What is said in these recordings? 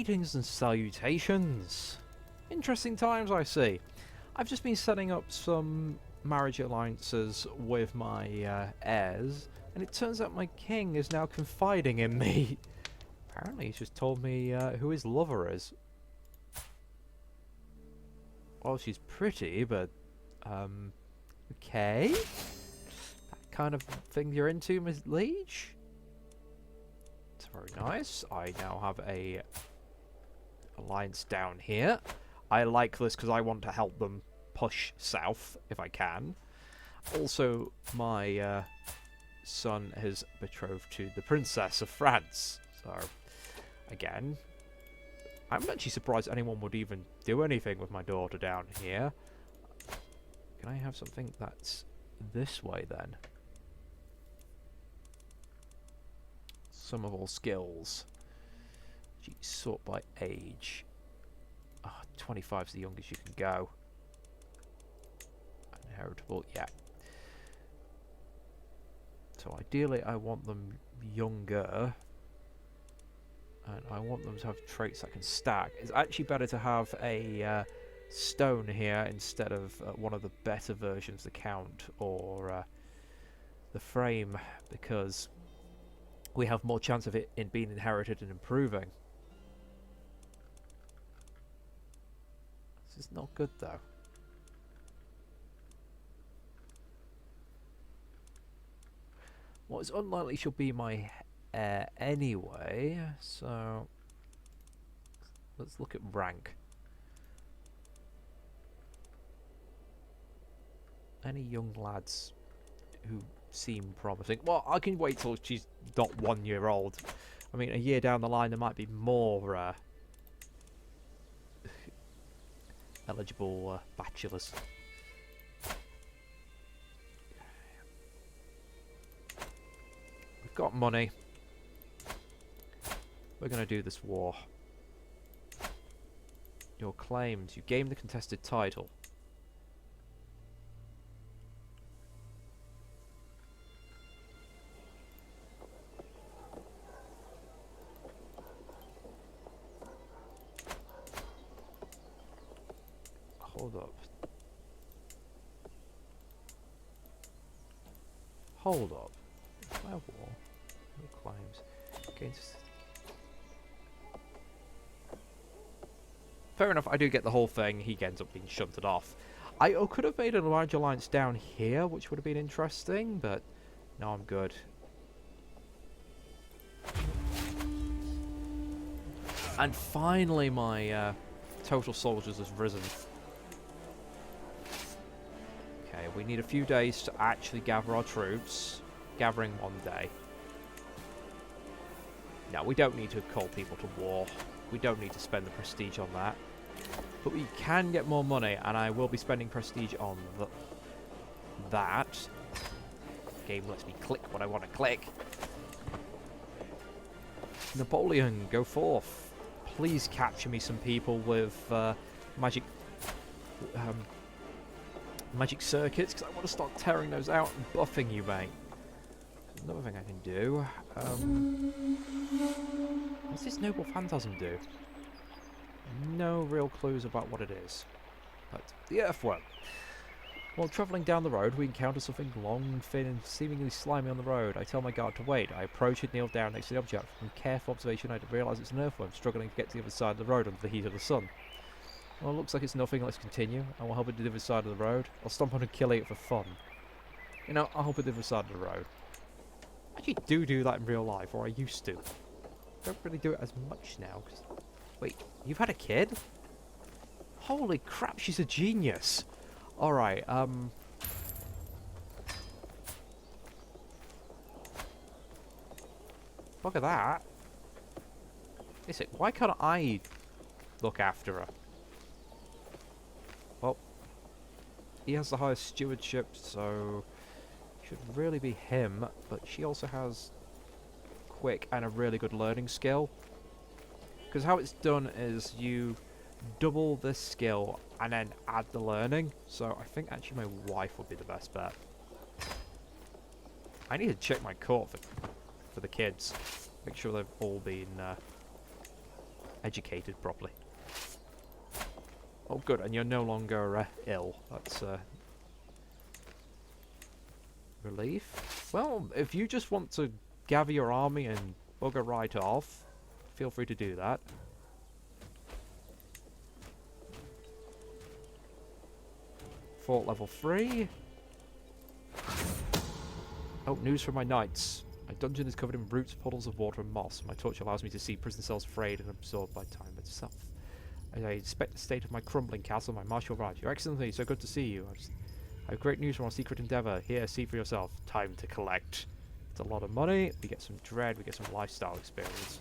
Greetings and salutations. Interesting times, I see. I've just been setting up some marriage alliances with my heirs, and it turns out my king is now confiding in me. Apparently he's just told me who his lover is. Well, she's pretty, but okay. That kind of thing you're into, Miss Liege? It's very nice. I now have a alliance down here. I like this because I want to help them push south if I can. Also, my son is betrothed to the Princess of France. So, again, I'm actually surprised anyone would even do anything with my daughter down here. Can I have something that's this way then? Some of all skills. Geez, sort by age. 25 is the youngest you can go. Inheritable, yeah. So ideally I want them younger. And I want them to have traits that can stack. It's actually better to have a stone here instead of one of the better versions, the Count or the Frame, because we have more chance of it in being inherited and improving. This is not good though. What is unlikely she'll be my heir anyway, so let's look at rank. Any young lads who seem promising? Well, I can wait till she's not 1 year old. I mean, a year down the line there might be more eligible bachelors. We've got money. We're going to do this war. Your claims. You gained the contested title. Hold up. Hold up. My war. No claims. Against. Fair enough, I do get the whole thing. He ends up being shunted off. I could have made a large alliance down here, which would have been interesting, but no, I'm good. And finally, my total soldiers has risen. Okay, we need a few days to actually gather our troops. Gathering 1 day. No, we don't need to call people to war. We don't need to spend the prestige on that. But we can get more money, and I will be spending prestige on that. The game lets me click what I want to click. Napoleon, go forth. Please capture me some people with magic circuits, because I want to start tearing those out and buffing you, mate. Another thing I can do. What's this noble phantasm do? No real clues about what it is. But the earthworm. While travelling down the road, we encounter something long, thin, and seemingly slimy on the road. I tell my guard to wait. I approach it, kneel down next to the object. From careful observation, I realise it's an earthworm struggling to get to the other side of the road under the heat of the sun. Well, it looks like it's nothing. Let's continue. I will help it to the other side of the road. I'll stomp on and kill it for fun. You know, I'll help it to the other side of the road. I actually do that in real life, or I used to. Don't really do it as much now. Wait, you've had a kid? Holy crap, she's a genius. Alright, look at that. Listen, why can't I look after her? Well, he has the highest stewardship, so it should really be him, but she also has quick and a really good learning skill. Because how it's done is you double this skill and then add the learning. So I think actually my wife would be the best bet. I need to check my court for the kids. Make sure they've all been educated properly. Oh, good, and you're no longer ill. That's relief. Well, if you just want to gather your army and bugger right off, feel free to do that. Fort level 3. Oh, news from my knights. My dungeon is covered in roots, puddles of water and moss. My torch allows me to see prison cells frayed and absorbed by time itself. As I inspect the state of my crumbling castle, my marshal arrives. Your Excellency, so good to see you. I have great news from our secret endeavour. Here, see for yourself. Time to collect. It's a lot of money. We get some dread. We get some lifestyle experience.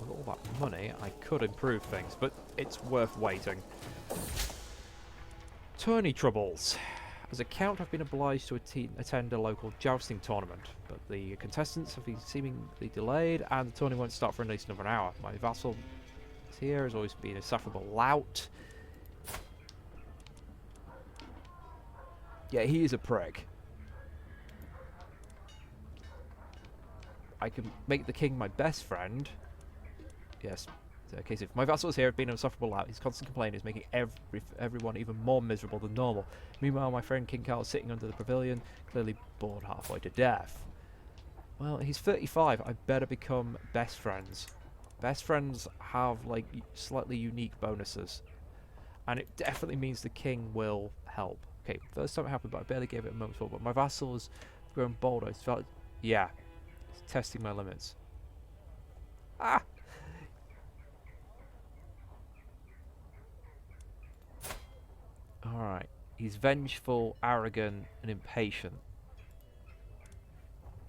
With all that money, I could improve things, but it's worth waiting. Tourney troubles. As a count, I've been obliged to attend a local jousting tournament, but the contestants have been seemingly delayed, and the tournament won't start for at least another hour. My vassal here has always been a insufferable lout. Yeah, he is a prick. I can make the king my best friend. Yes. Okay, so if my vassals here have been insufferable lout, his constant complaining is making everyone even more miserable than normal. Meanwhile, my friend King Carl is sitting under the pavilion, clearly bored halfway to death. Well, he's 35. I better become best friends. Best friends have, like, slightly unique bonuses. And it definitely means the king will help. Okay, first time it happened, but I barely gave it a moment's thought. But my vassal has grown bolder. It's felt, yeah, it's testing my limits. Ah! Alright. He's vengeful, arrogant, and impatient.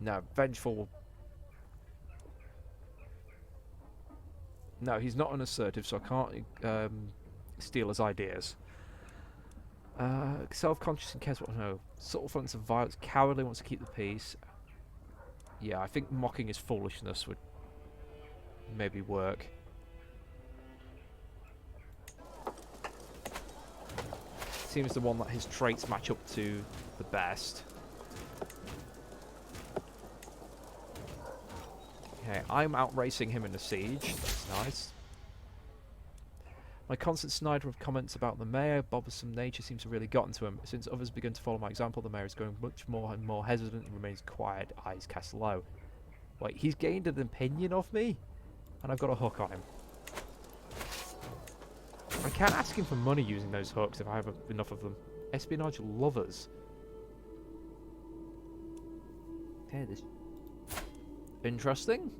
No, vengeful. No, he's not unassertive, so I can't steal his ideas. Self-conscious and cares what I know. Subtle fronts of violence, cowardly, wants to keep the peace. Yeah, I think mocking his foolishness would maybe work. Seems the one that his traits match up to the best. Okay, I'm outracing him in the siege. That's nice. My constant snide of comments about the mayor, bothersome nature seems to have really gotten to him. Since others begin to follow my example, the mayor is growing much more and more hesitant and remains quiet, eyes cast low. Wait, he's gained an opinion of me? And I've got a hook on him. I can't ask him for money using those hooks if I have enough of them. Espionage lovers. Okay, this... Interesting.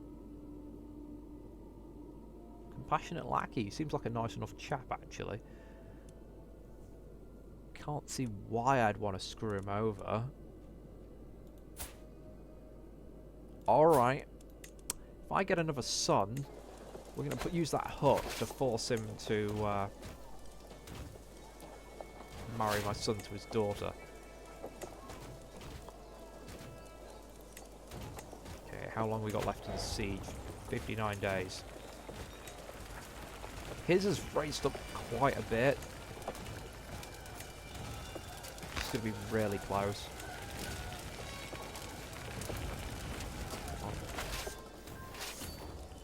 Compassionate lackey. Seems like a nice enough chap, actually. Can't see why I'd want to screw him over. Alright. If I get another son, we're going to use that hook to force him to marry my son to his daughter. Okay, how long we got left in the siege? 59 days. His has raised up quite a bit. It's going to be really close.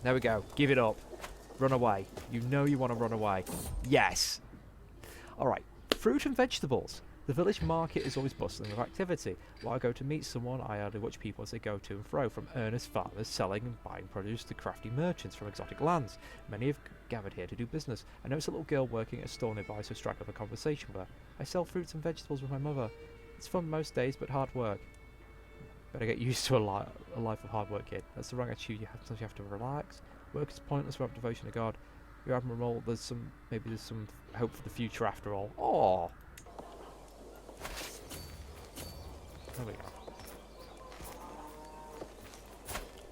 There we go. Give it up. Run away. You know you want to run away. Yes. Alright. Fruit and vegetables. The village market is always bustling with activity. While I go to meet someone, I idly watch people as they go to and fro, from earnest farmers selling and buying produce to crafty merchants from exotic lands. Many have gathered here to do business. I notice a little girl working at a store nearby, so strike up a conversation with her. I sell fruits and vegetables with my mother. It's fun most days, but hard work. Better get used to a life of hard work, kid. That's the wrong attitude. Sometimes you have to relax. Work is pointless without devotion to God. You're admirable. Maybe there's some hope for the future after all. Oh. There we go.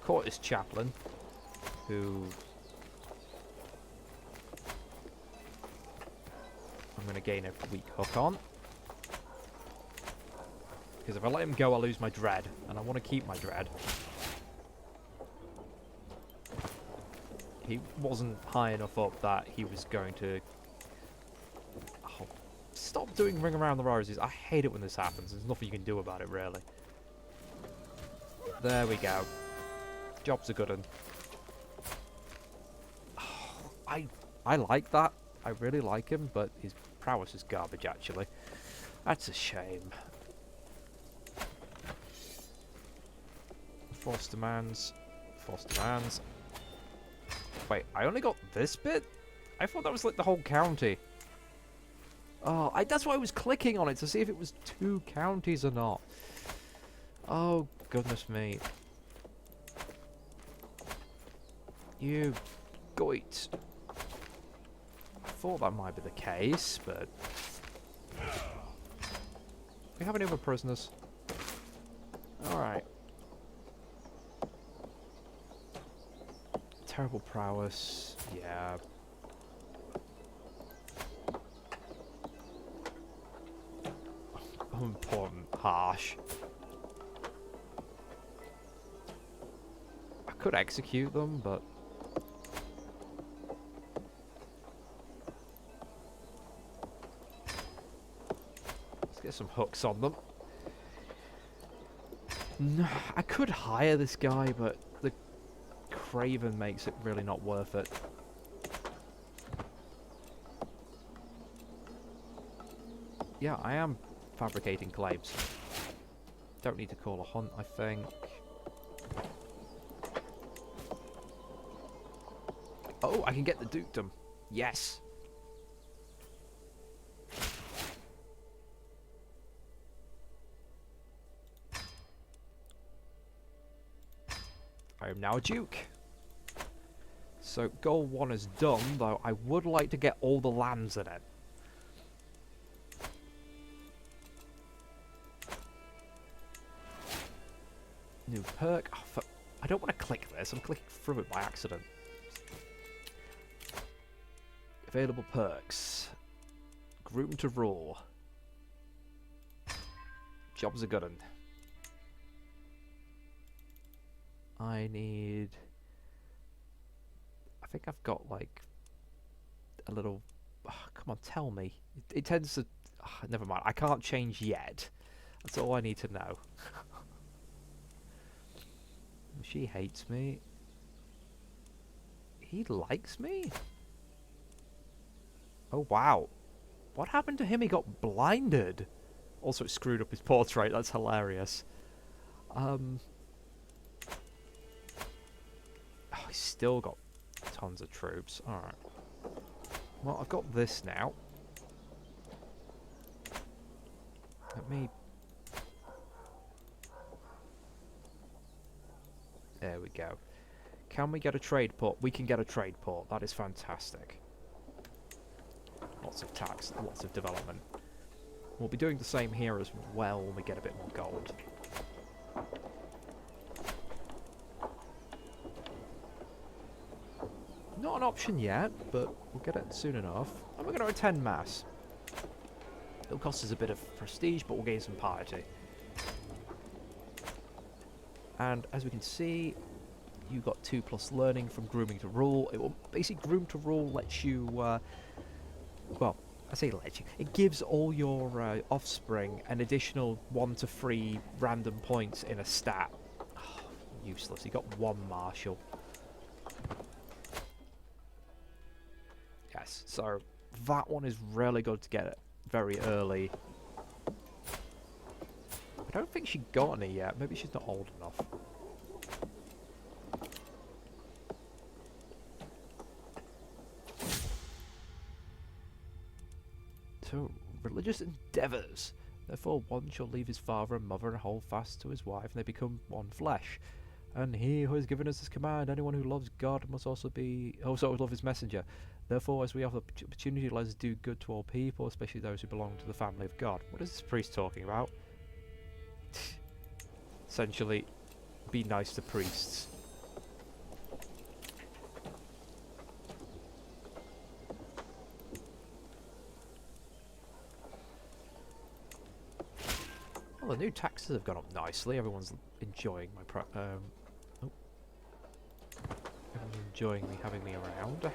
Caught this chaplain, who I'm going to gain a weak hook on. Because if I let him go, I'll lose my dread, and I want to keep my dread. He wasn't high enough up that he was going to... Oh, Stop doing ring around the roses. I hate it when this happens. There's nothing you can do about it, really. There we go. Job's a good one. I like that. I really like him, but his prowess is garbage, actually. That's a shame. Force demands. Force demands. Wait, I only got this bit? I thought that was like the whole county. Oh, that's why I was clicking on it, to see if it was 2 counties or not. Oh, goodness me. You goit. I thought that might be the case, but... We have any other prisoners? Alright. Terrible prowess. Yeah. Unimportant. Harsh. I could execute them, but... Let's get some hooks on them. No, I could hire this guy, but the Craven makes it really not worth it. Yeah, I am fabricating claims. Don't need to call a hunt, I think. Oh, I can get the dukedom. Yes. I am now a duke. So goal 1 is done, though I would like to get all the lands in it. New perk. Oh, I don't want to click this. I'm clicking through it by accident. Available perks. Groom to rule. Job's a good one. I need... I think I've got like a little... Oh, come on, tell me. It tends to... Oh, never mind. I can't change yet. That's all I need to know. She hates me. He likes me? Oh, wow. What happened to him? He got blinded. Also, it screwed up his portrait. That's hilarious. Oh, he's still got tons of troops. Alright. Well, I've got this now. Let me... There we go. Can we get a trade port? We can get a trade port. That is fantastic. Lots of tax, lots of development. We'll be doing the same here as well when we get a bit more gold. Not an option yet, but we'll get it soon enough. And we're going to attend mass. It'll cost us a bit of prestige, but we'll gain some piety. And as we can see, you got 2+ learning from grooming to rule. It will basically groom to rule lets you, well, I say lets you. It gives all your offspring an additional 1 to 3 random points in a stat. Oh, useless. You got 1 marshal. Yes, so that one is really good to get it very early. I don't think she got any yet. Maybe she's not old enough. So, religious endeavours. Therefore, one shall leave his father and mother and hold fast to his wife, and they become one flesh. And he who has given us this command, anyone who loves God must also love his messenger. Therefore, as we have the opportunity, let us do good to all people, especially those who belong to the family of God. What is this priest talking about? Essentially, be nice to priests. Well, the new taxes have gone up nicely. Everyone's enjoying my everyone's enjoying me having me around.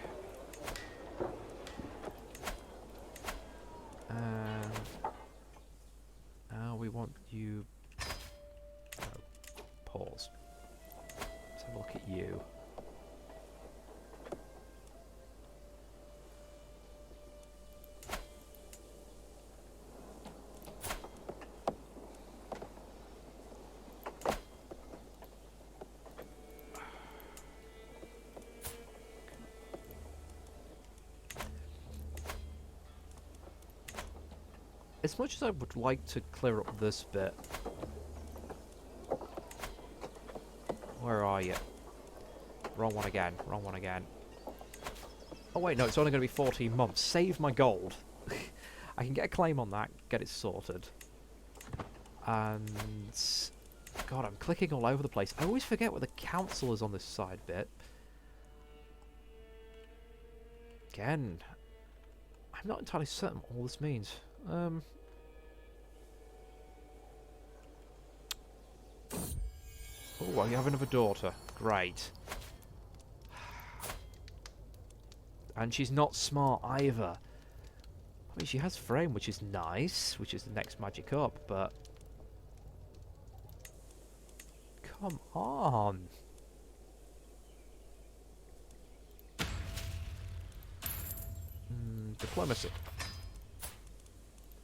And now we want you... No, pause. Let's have a look at you. As much as I would like to clear up this bit... Where are you? Wrong one again, wrong one again. Oh wait, no, it's only going to be 14 months. Save my gold. I can get a claim on that, get it sorted. And... God, I'm clicking all over the place. I always forget what the council is on this side bit. Again, I'm not entirely certain what all this means. Oh, well, you have another daughter. Great. And she's not smart either. I mean, she has frame, which is nice, which is the next magic up, but... Come on! Diplomacy.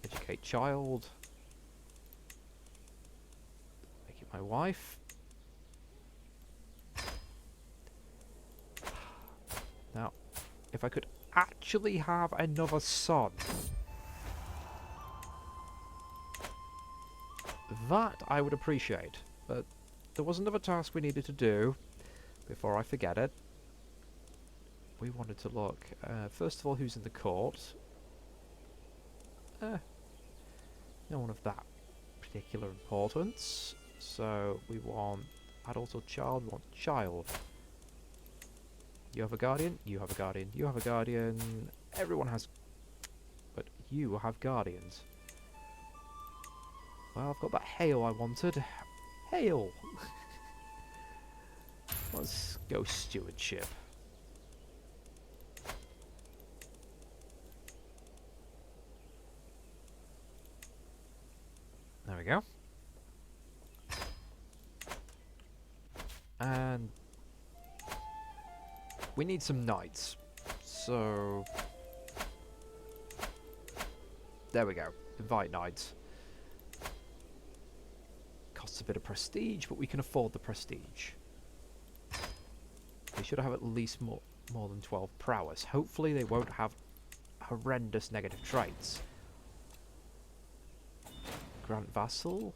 Educate child. Make it my wife. Now, if I could actually have another son, that I would appreciate. But there was another task we needed to do before I forget it. We wanted to look, first of all, who's in the court. No one of that particular importance. So we want adult or child, we want child. You have a guardian, you have a guardian, you have a guardian. Everyone has... But you have guardians. Well, I've got that hail I wanted. Hail! Let's go stewardship. There we go. And we need some knights. So there we go. Invite knights. Costs a bit of prestige, but we can afford the prestige. They should have at least more than 12 prowess. Hopefully they won't have horrendous negative traits. Grant Vassal.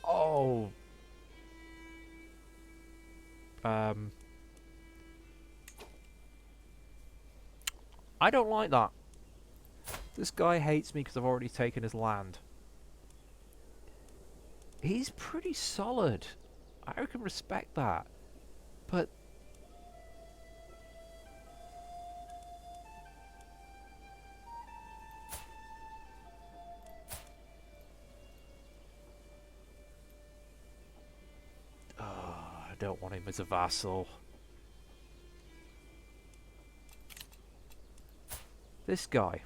Oh. I don't like that. This guy hates me because I've already taken his land. He's pretty solid. I can respect that. But I don't want him as a vassal. This guy.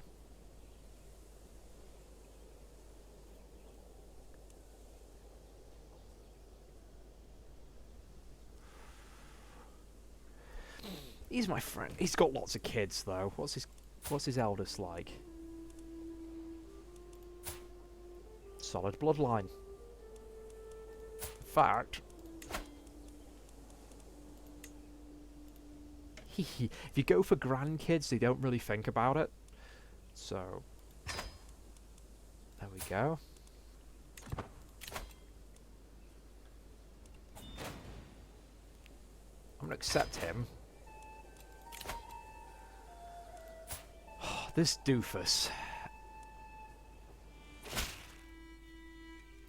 He's my friend. He's got lots of kids though. What's his eldest like? Solid bloodline. In fact, if you go for grandkids, they don't really think about it. So, there we go. I'm gonna accept him. This doofus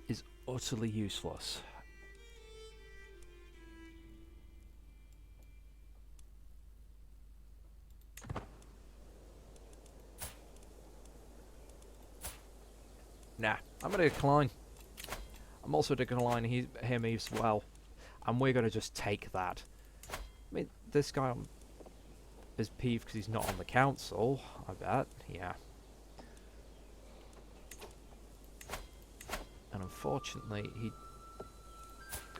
is utterly useless. Nah, I'm going to decline. I'm also declining him as well. And we're going to just take that. I mean, this guy on is peeved because he's not on the council, I bet. Yeah. And unfortunately, he...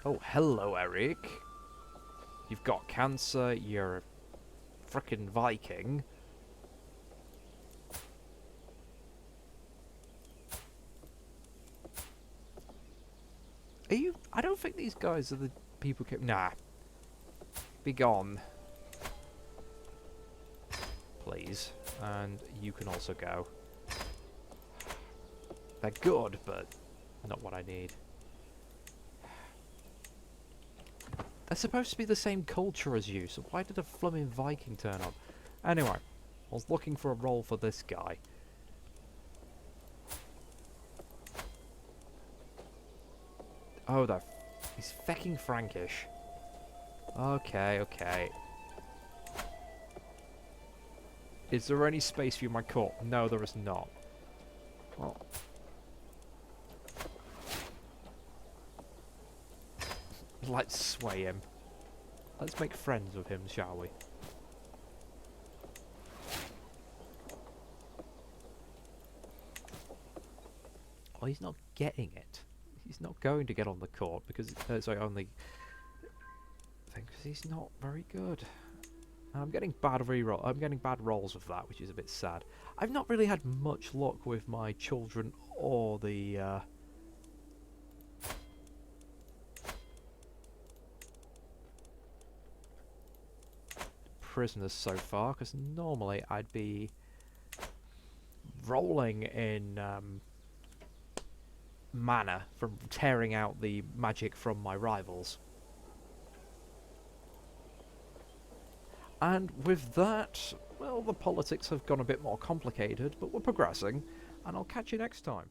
Oh, hello, Eric. You've got cancer, you're a frickin' Viking. Are you... I don't think these guys are the people who... Nah. Be gone. Please. And you can also go. They're good, but not what I need. They're supposed to be the same culture as you, so why did a flumming Viking turn up? Anyway, I was looking for a role for this guy. Oh, he's fecking Frankish. Okay, okay. Is there any space for you in my court? No, there is not. Well... Let's sway him. Let's make friends with him, shall we? Oh, he's not getting it. He's not going to get on the court because sorry, on the thing, because he's not very good. I'm getting bad I'm getting bad rolls with that, which is a bit sad. I've not really had much luck with my children or the prisoners so far, because normally I'd be rolling in mana from tearing out the magic from my rivals. And with that, well, the politics have gone a bit more complicated, but we're progressing, and I'll catch you next time.